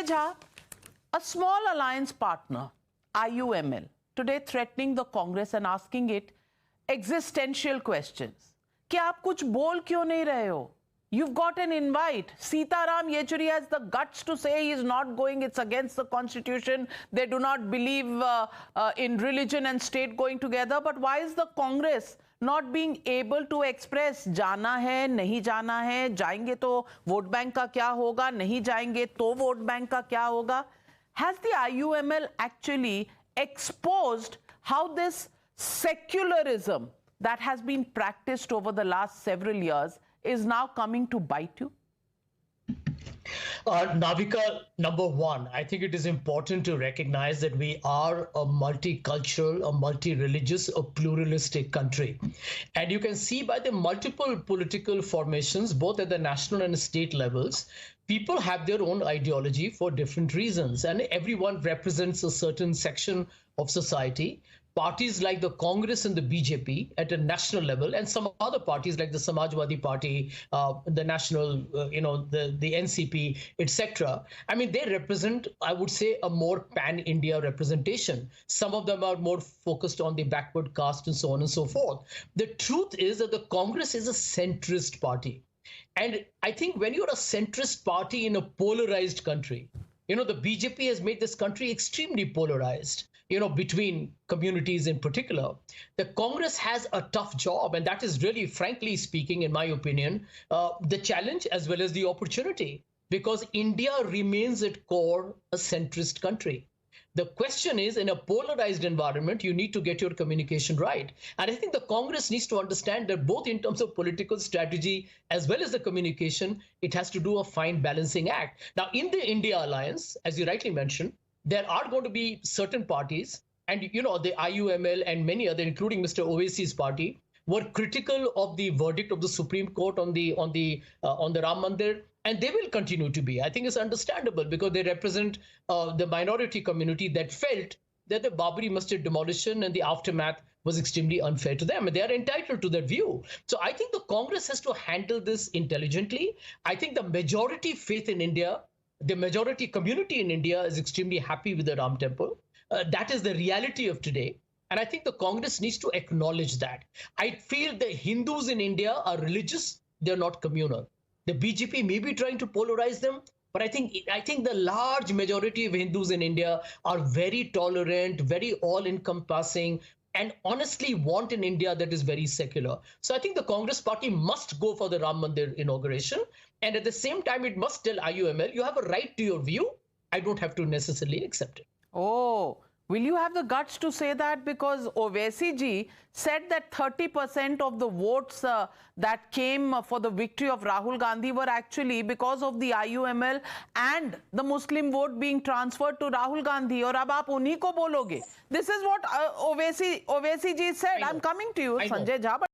Jha, a small alliance partner, IUML, today threatening the Congress and asking it existential questions. कि आप कुछ बोल क्यों नहीं रहे हो? You've got an invite. Sitaram Yechuri has the guts to say he is not going. It's against the constitution. They do not believe in religion and state going together. But why is the Congress not being able to express जाना है, नहीं जाना है, जाएंगे तो vote bank का क्या होगा, नहीं जाएंगे तो वोट बैंक का क्या होगा? Has the IUML actually exposed how this secularism that has been practiced over the last several years is now coming to bite you? Navika, number one, I think it is important to recognize that we are a multicultural, a multi-religious, a pluralistic country. And you can see by the multiple political formations, both at the national and state levels, people have their own ideology for different reasons, and everyone represents a certain section of society. Parties like the Congress and the BJP at a national level, and some other parties like the Samajwadi Party, the National, the NCP, etc. I mean, they represent, I would say, a more pan-India representation. Some of them are more focused on the backward caste and so on and so forth. The truth is that the Congress is a centrist party. And I think when you're a centrist party in a polarized country, the BJP has made this country extremely polarized, between communities in particular. The Congress has a tough job, and that is really, frankly speaking, in my opinion, the challenge as well as the opportunity, because India remains at core a centrist country. The question is, in a polarized environment, you need to get your communication right. And I think the Congress needs to understand that both in terms of political strategy as well as the communication, it has to do a fine balancing act. Now, in the India alliance, as you rightly mentioned, there are going to be certain parties, and the IUML and many other, including Mr. Owaisi's party, were critical of the verdict of the Supreme Court on the Ram Mandir, and they will continue to be. I think it's understandable because they represent the minority community that felt that the Babri Masjid demolition and the aftermath was extremely unfair to them, and they are entitled to that view. So I think the Congress has to handle this intelligently. I think the majority faith in India, the majority community in India is extremely happy with the Ram Temple. That is the reality of today. And I think the Congress needs to acknowledge that. I feel the Hindus in India are religious, they're not communal. The BJP may be trying to polarize them, but I think the large majority of Hindus in India are very tolerant, very all-encompassing, and honestly want an India that is very secular. So I think the Congress party must go for the Ram Mandir inauguration. And at the same time, it must tell IUML, you have a right to your view. I don't have to necessarily accept it. Oh, will you have the guts to say that? Because Owaisi ji said that 30% of the votes that came for the victory of Rahul Gandhi were actually because of the IUML and the Muslim vote being transferred to Rahul Gandhi. और अब आप उन्हीं को बोलोगे. This is what Owaisi ji said. I'm coming to you, Sanjay Jha.